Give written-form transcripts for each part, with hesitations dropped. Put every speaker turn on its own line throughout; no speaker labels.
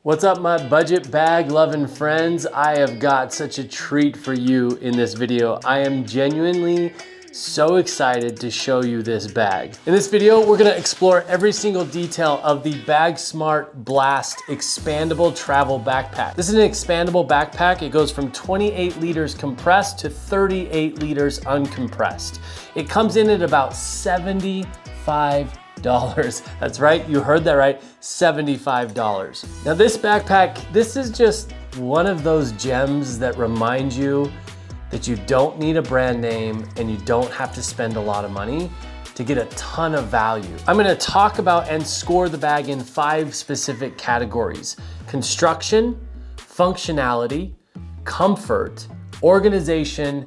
What's up, my budget bag loving friends? I have got such a treat for you in this video. I am genuinely so excited to show you this bag. In this video, we're gonna explore every single detail of the BagSmart Blast Expandable Travel Backpack. This is an expandable backpack. It goes from 28 liters compressed to 38 liters uncompressed. It comes in at about $75. That's right, you heard that right, $75. Now this backpack, this is just one of those gems that remind you that you don't need a brand name and you don't have to spend a lot of money to get a ton of value. I'm gonna talk about and score the bag in 5 specific categories: construction, functionality, comfort, organization,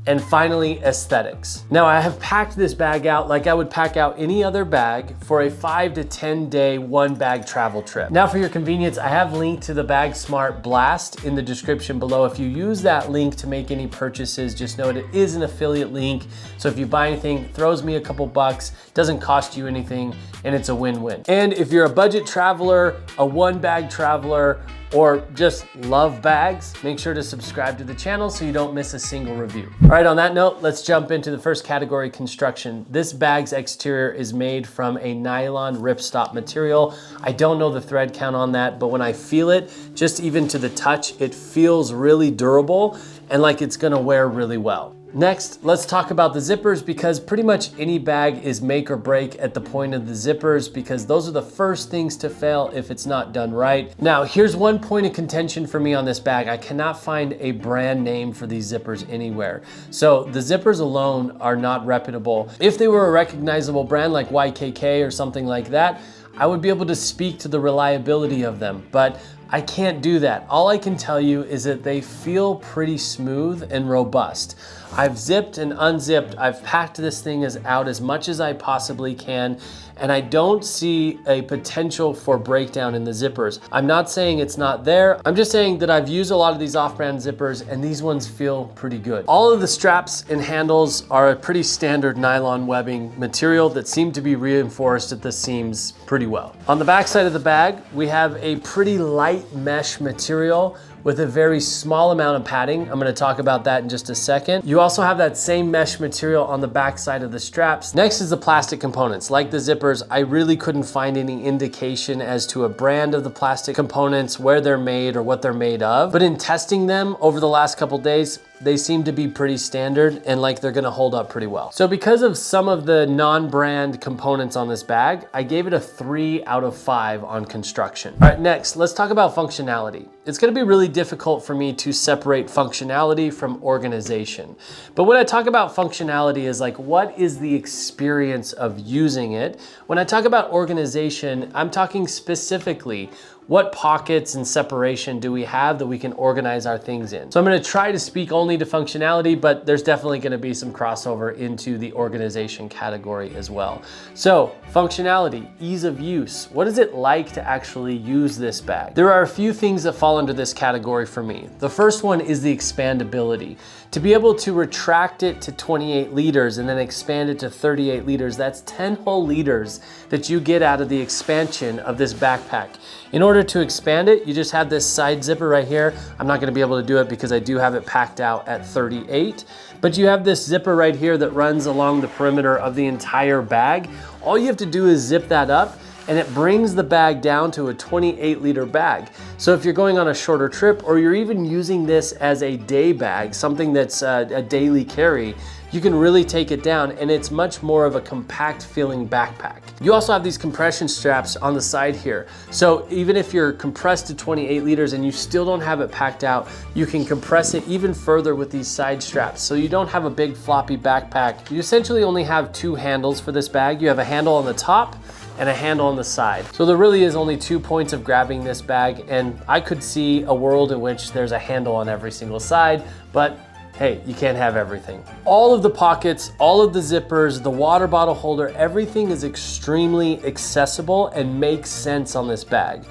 and finally, aesthetics. Now, I have packed this bag out like I would pack out any other bag for a 5 to 10 day one bag travel trip. Now, for your convenience, I have linked to the BagSmart Blast in the description below. If you use that link to make any purchases, just know it is an affiliate link. So if you buy anything, it throws me a couple bucks, doesn't cost you anything, and it's a win-win. And if you're a budget traveler, a one bag traveler, or just love bags, make sure to subscribe to the channel so you don't miss a single review. All right, on that note, let's jump into the first category, construction. This bag's exterior is made from a nylon ripstop material. I don't know the thread count on that, but when I feel it, just even to the touch, it feels really durable and like it's gonna wear really well. Next, let's talk about the zippers, because pretty much any bag is make or break at the point of the zippers, because those are the first things to fail if it's not done right. Now, here's one point of contention for me on this bag. I cannot find a brand name for these zippers anywhere. So the zippers alone are not reputable. If they were a recognizable brand like YKK or something like that, I would be able to speak to the reliability of them, but I can't do that. All I can tell you is that they feel pretty smooth and robust. I've zipped and unzipped. I've packed this thing out as much as I possibly can, and I don't see a potential for breakdown in the zippers. I'm not saying it's not there. I'm just saying that I've used a lot of these off-brand zippers and these ones feel pretty good. All of the straps and handles are a pretty standard nylon webbing material that seem to be reinforced at the seams pretty well. On the back side of the bag, we have a pretty light mesh material with a very small amount of padding. I'm gonna talk about that in just a second. You also have that same mesh material on the back side of the straps. Next is the plastic components. Like the zippers, I really couldn't find any indication as to a brand of the plastic components, where they're made or what they're made of. But in testing them over the last couple days, they seem to be pretty standard and like they're gonna hold up pretty well. So because of some of the non-brand components on this bag, I gave it a 3 out of 5 on construction. All right, next, let's talk about functionality. It's gonna be really difficult for me to separate functionality from organization. But when I talk about functionality is like, what is the experience of using it? When I talk about organization, I'm talking specifically, what pockets and separation do we have that we can organize our things in? So I'm gonna try to speak only to functionality, but there's definitely gonna be some crossover into the organization category as well. So functionality, ease of use. What is it like to actually use this bag? There are a few things that fall under this category for me. The first one is the expandability. To be able to retract it to 28 liters and then expand it to 38 liters, that's 10 whole liters that you get out of the expansion of this backpack. In order to expand it, you just have this side zipper right here. I'm not gonna be able to do it because I do have it packed out at 38, but you have this zipper right here that runs along the perimeter of the entire bag. All you have to do is zip that up and it brings the bag down to a 28 liter bag. So if you're going on a shorter trip or you're even using this as a day bag, something that's a daily carry, you can really take it down and it's much more of a compact feeling backpack. You also have these compression straps on the side here. So even if you're compressed to 28 liters and you still don't have it packed out, you can compress it even further with these side straps. So you don't have a big floppy backpack. You essentially only have 2 handles for this bag. You have a handle on the top and a handle on the side. So there really is only 2 points of grabbing this bag, and I could see a world in which there's a handle on every single side, but hey, you can't have everything. All of the pockets, all of the zippers, the water bottle holder, everything is extremely accessible and makes sense on this bag.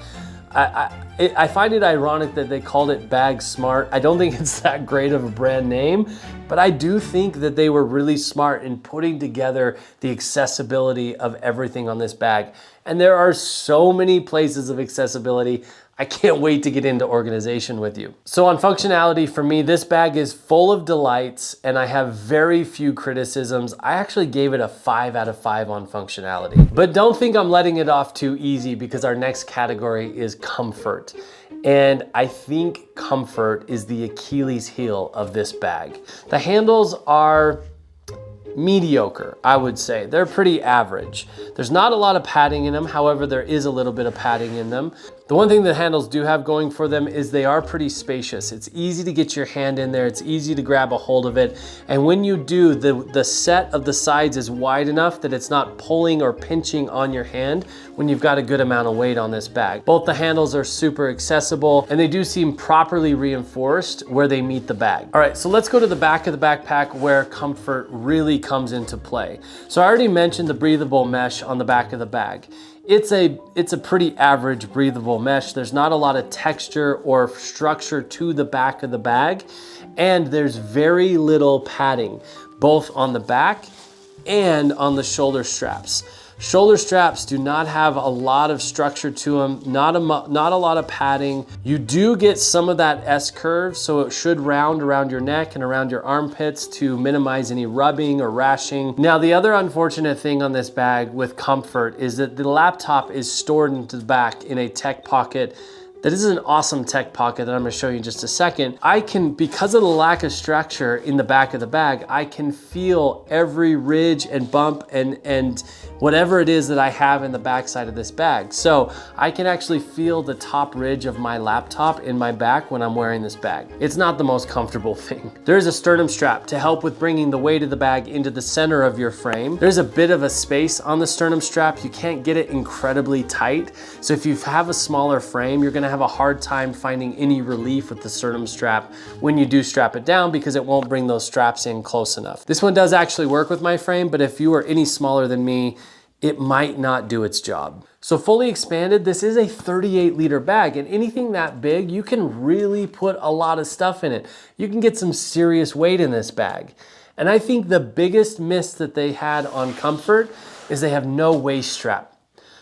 I find it ironic that they called it BagSmart. I don't think it's that great of a brand name, but I do think that they were really smart in putting together the accessibility of everything on this bag. And there are so many places of accessibility. I can't wait to get into organization with you. So on functionality, for me, this bag is full of delights and I have very few criticisms. I actually gave it a 5 out of 5 on functionality. But don't think I'm letting it off too easy, because our next category is comfort. And I think comfort is the Achilles heel of this bag. The handles are mediocre, I would say. They're pretty average. There's not a lot of padding in them. However, there is a little bit of padding in them. The one thing the handles do have going for them is they are pretty spacious. It's easy to get your hand in there. It's easy to grab a hold of it. And when you do, the set of the sides is wide enough that it's not pulling or pinching on your hand when you've got a good amount of weight on this bag. Both the handles are super accessible and they do seem properly reinforced where they meet the bag. All right, so let's go to the back of the backpack where comfort really comes into play. So I already mentioned the breathable mesh on the back of the bag. It's a pretty average breathable mesh. There's not a lot of texture or structure to the back of the bag, and there's very little padding, both on the back and on the shoulder straps. Shoulder straps do not have a lot of structure to them, not a lot of padding. You do get some of that S-curve, so it should round around your neck and around your armpits to minimize any rubbing or rashing. Now, the other unfortunate thing on this bag with comfort is that the laptop is stored into the back in a tech pocket. That is an awesome tech pocket that I'm gonna show you in just a second. Because of the lack of structure in the back of the bag, I can feel every ridge and bump and whatever it is that I have in the backside of this bag. So I can actually feel the top ridge of my laptop in my back when I'm wearing this bag. It's not the most comfortable thing. There is a sternum strap to help with bringing the weight of the bag into the center of your frame. There's a bit of a space on the sternum strap. You can't get it incredibly tight. So if you have a smaller frame, you're gonna have a hard time finding any relief with the sternum strap when you do strap it down, because it won't bring those straps in close enough. This one does actually work with my frame, but if you are any smaller than me, it might not do its job. So fully expanded, this is a 38-liter bag, and anything that big, you can really put a lot of stuff in it. You can get some serious weight in this bag. And I think the biggest miss that they had on comfort is they have no waist strap.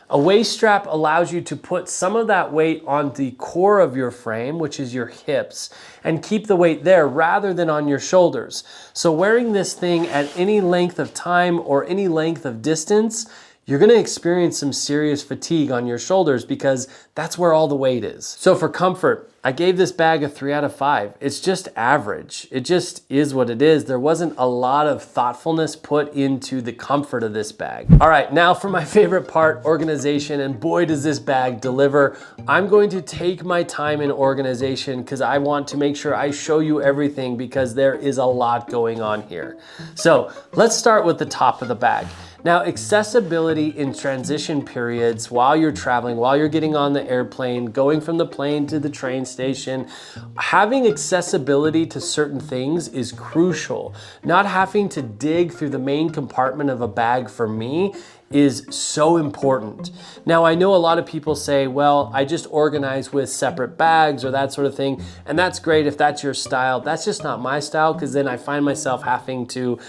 A waist strap allows you to put some of that weight on the core of your frame, which is your hips, and keep the weight there rather than on your shoulders. So wearing this thing at any length of time or any length of distance, you're gonna experience some serious fatigue on your shoulders, because that's where all the weight is. So for comfort, I gave this bag a 3 out of 5. It's just average. It just is what it is. There wasn't a lot of thoughtfulness put into the comfort of this bag. All right, now for my favorite part, organization, and boy, does this bag deliver. I'm going to take my time in organization because I want to make sure I show you everything, because there is a lot going on here. So let's start with the top of the bag. Now, accessibility in transition periods while you're traveling, while you're getting on the airplane, going from the plane to the train station, having accessibility to certain things is crucial. Not having to dig through the main compartment of a bag, for me, is so important. Now, I know a lot of people say, well, I just organize with separate bags or that sort of thing, and that's great if that's your style. That's just not my style, because then I find myself having to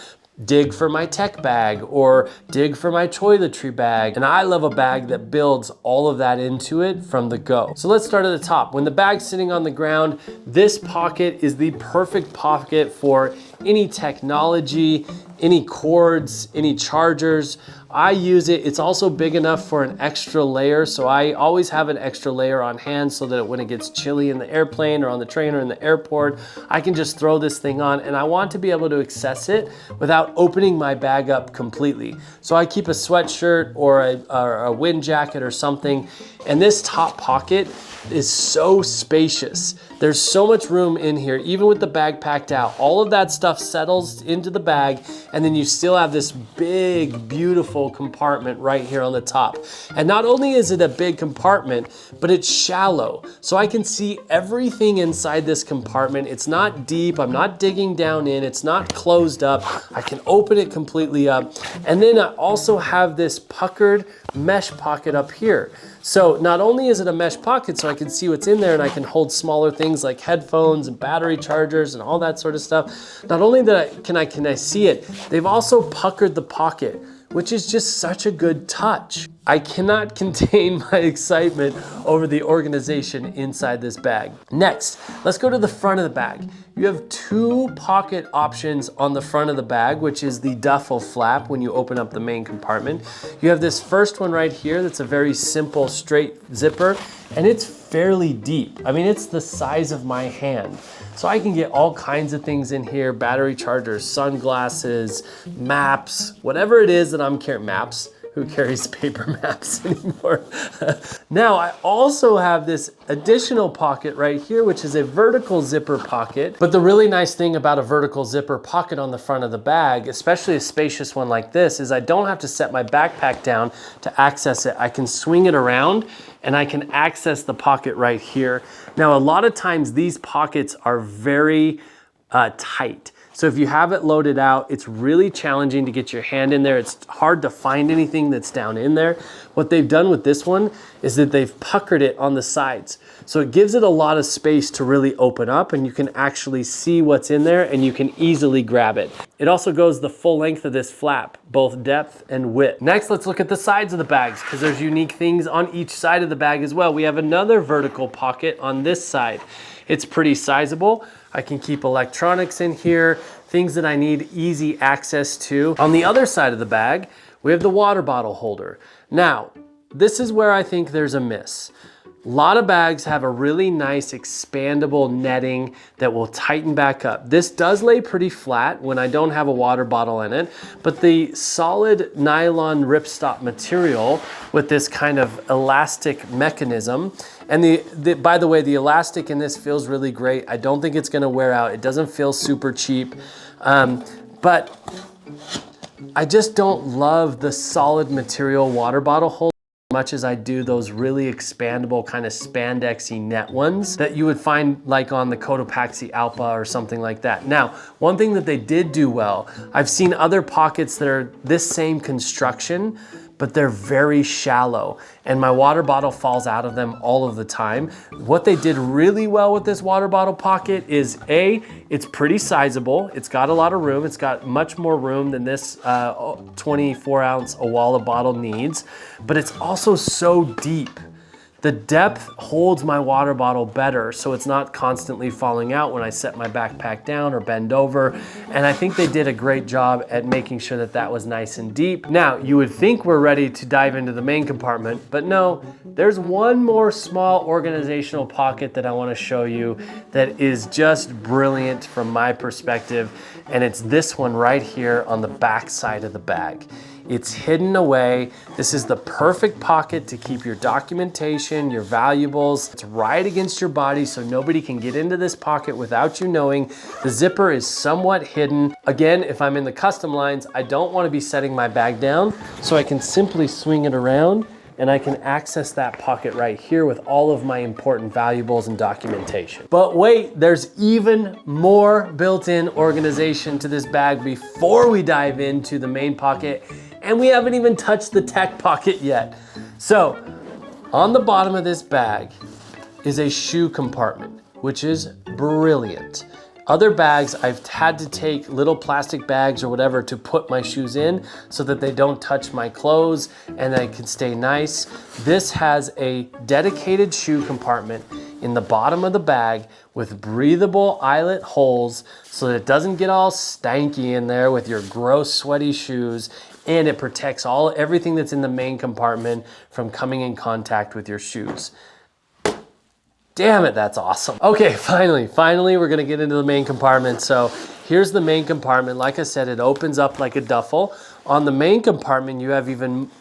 dig for my tech bag or dig for my toiletry bag. And I love a bag that builds all of that into it from the go. So let's start at the top. When the bag's sitting on the ground, this pocket is the perfect pocket for any technology, any cords, any chargers. I use it. It's also big enough for an extra layer. So I always have an extra layer on hand so that when it gets chilly in the airplane or on the train or in the airport, I can just throw this thing on, and I want to be able to access it without opening my bag up completely. So I keep a sweatshirt or a wind jacket or something, and this top pocket is so spacious. There's so much room in here, even with the bag packed out. All of that stuff settles into the bag, and then you still have this big, beautiful compartment right here on the top. And not only is it a big compartment, but it's shallow. So I can see everything inside this compartment. It's not deep, I'm not digging down in, it's not closed up. I can open it completely up. And then I also have this puckered mesh pocket up here. So not only is it a mesh pocket so I can see what's in there, and I can hold smaller things like headphones and battery chargers and all that sort of stuff. Not only can I see it, they've also puckered the pocket, which is just such a good touch. I cannot contain my excitement over the organization inside this bag. Next, let's go to the front of the bag. You have 2 pocket options on the front of the bag, which is the duffel flap when you open up the main compartment. You have this first one right here that's a very simple straight zipper, and it's fairly deep. I mean, it's the size of my hand. So I can get all kinds of things in here, battery chargers, sunglasses, maps, whatever it is that I'm carrying. Maps? Who carries paper maps anymore? Now I also have this additional pocket right here, which is a vertical zipper pocket. But the really nice thing about a vertical zipper pocket on the front of the bag, especially a spacious one like this, is I don't have to set my backpack down to access it. I can swing it around and I can access the pocket right here. Now, a lot of times these pockets are very tight. So if you have it loaded out, it's really challenging to get your hand in there. It's hard to find anything that's down in there. What they've done with this one is that they've puckered it on the sides. So it gives it a lot of space to really open up, and you can actually see what's in there and you can easily grab it. It also goes the full length of this flap, both depth and width. Next, let's look at the sides of the bags because there's unique things on each side of the bag as well. We have another vertical pocket on this side. It's pretty sizable. I can keep electronics in here, things that I need easy access to. On the other side of the bag, we have the water bottle holder. Now, this is where I think there's a miss. A lot of bags have a really nice expandable netting that will tighten back up. This does lay pretty flat when I don't have a water bottle in it, but the solid nylon ripstop material with this kind of elastic mechanism, and by the way, the elastic in this feels really great. I don't think it's gonna wear out. It doesn't feel super cheap, but I just don't love the solid material water bottle holder much as I do those really expandable kind of spandexy net ones that you would find like on the Cotopaxi Alpa or something like that. Now, one thing that they did do well, I've seen other pockets that are this same construction, but they're very shallow and my water bottle falls out of them all of the time. What they did really well with this water bottle pocket is it's pretty sizable. It's got a lot of room. It's got much more room than this 24-ounce Owala bottle needs, but it's also so deep. The depth holds my water bottle better, so it's not constantly falling out when I set my backpack down or bend over. And I think they did a great job at making sure that that was nice and deep. Now, you would think we're ready to dive into the main compartment, but no, there's one more small organizational pocket that I want to show you that is just brilliant from my perspective, and it's this one right here on the back side of the bag. It's hidden away. This is the perfect pocket to keep your documentation, your valuables. It's right against your body so nobody can get into this pocket without you knowing. The zipper is somewhat hidden. Again, if I'm in the custom lines, I don't want to be setting my bag down, so I can simply swing it around and I can access that pocket right here with all of my important valuables and documentation. But wait, there's even more built-in organization to this bag before we dive into the main pocket, and we haven't even touched the tech pocket yet. So, on the bottom of this bag is a shoe compartment, which is brilliant. Other bags, I've had to take little plastic bags or whatever to put my shoes in so that they don't touch my clothes and they can stay nice. This has a dedicated shoe compartment in the bottom of the bag with breathable eyelet holes so that it doesn't get all stanky in there with your gross sweaty shoes, and it protects everything that's in the main compartment from coming in contact with your shoes. Damn it, that's awesome. Okay, finally, we're gonna get into the main compartment. So here's the main compartment. Like I said, it opens up like a duffel. On the main compartment,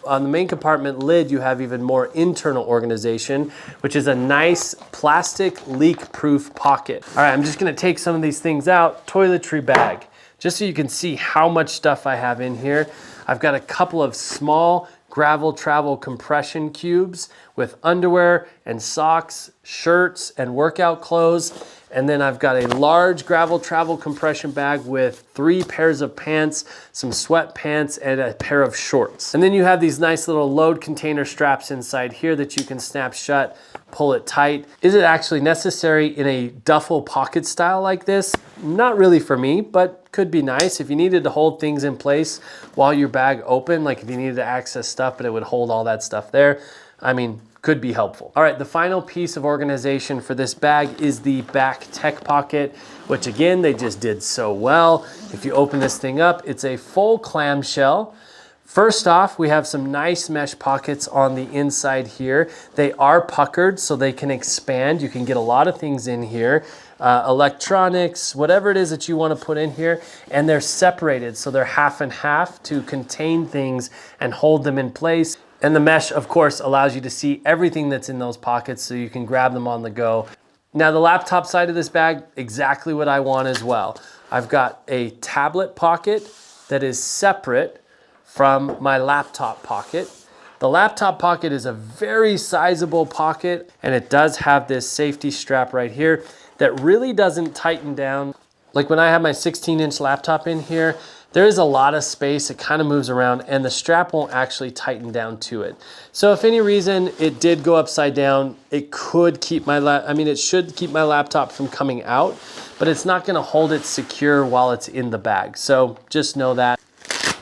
on the main compartment lid, you have even more internal organization, which is a nice plastic leak-proof pocket. All right, I'm just gonna take some of these things out. Toiletry bag, just so you can see how much stuff I have in here. I've got a couple of small gravel travel compression cubes with underwear and socks, shirts, and workout clothes. And then I've got a large gravel travel compression bag with 3 pairs of pants, some sweatpants, and a pair of shorts. And then you have these nice little load container straps inside here that you can snap shut, pull it tight. Is it actually necessary in a duffel pocket style like this? Not really for me, but could be nice if you needed to hold things in place while your bag open, like if you needed to access stuff, but it would hold all that stuff there. I mean, could be helpful. All right, the final piece of organization for this bag is the back tech pocket, which again, they just did so well. If you open this thing up, it's a full clamshell. First off, we have some nice mesh pockets on the inside here. They are puckered so they can expand. You can get a lot of things in here. Electronics, whatever it is that you want to put in here, and they're separated so they're half and half to contain things and hold them in place. And the mesh, of course, allows you to see everything that's in those pockets so you can grab them on the go. Now the laptop side of this bag, exactly what I want as well. I've got a tablet pocket that is separate from my laptop pocket. The laptop pocket is a very sizable pocket, and it does have this safety strap right here that really doesn't tighten down. Like when I have my 16-inch laptop in here, there is a lot of space. It kind of moves around and the strap won't actually tighten down to it. So if any reason it did go upside down, it could keep my it should keep my laptop from coming out, but it's not gonna hold it secure while it's in the bag. So just know that.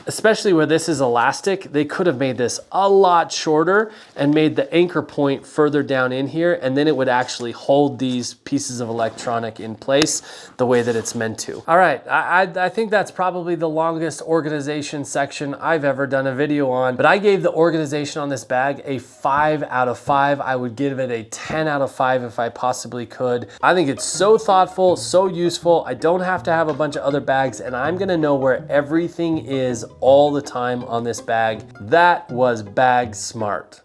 Especially where this is elastic, they could have made this a lot shorter and made the anchor point further down in here, and then it would actually hold these pieces of electronic in place the way that it's meant to. All right, I think that's probably the longest organization section I've ever done a video on, but I gave the organization on this bag a 5 out of 5. I would give it a 10 out of 5 if I possibly could. I think it's so thoughtful, so useful. I don't have to have a bunch of other bags, and I'm gonna know where everything is all the time on this bag. That was BagSmart.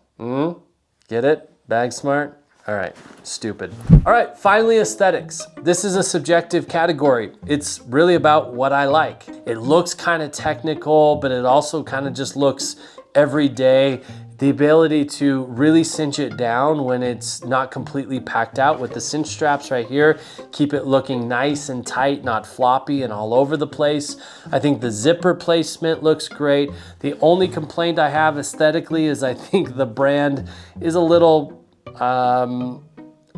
Get it? BagSmart? All right, stupid. All right, finally aesthetics. This is a subjective category. It's really about what I like. It looks kind of technical, but it also kind of just looks everyday. The ability to really cinch it down when it's not completely packed out with the cinch straps right here, keep it looking nice and tight, not floppy and all over the place. I think the zipper placement looks great. The only complaint I have aesthetically is I think the brand is a little,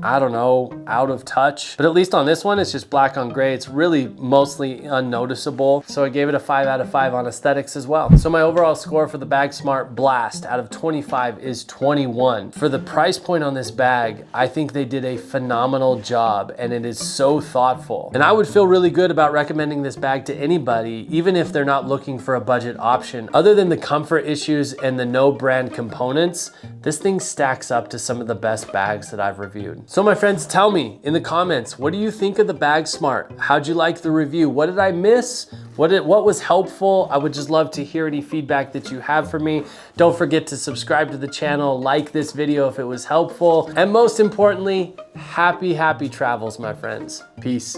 I don't know, out of touch. But at least on this one, it's just black on gray. It's really mostly unnoticeable. So I gave it a 5 out of 5 on aesthetics as well. So my overall score for the BagSmart Blast out of 25 is 21. For the price point on this bag, I think they did a phenomenal job, and it is so thoughtful. And I would feel really good about recommending this bag to anybody, even if they're not looking for a budget option. Other than the comfort issues and the no brand components, this thing stacks up to some of the best bags that I've reviewed. So my friends, tell me in the comments, what do you think of the BagSmart? How'd you like the review? What did I miss? What was helpful? I would just love to hear any feedback that you have for me. Don't forget to subscribe to the channel, like this video if it was helpful, and most importantly, happy travels, my friends. Peace.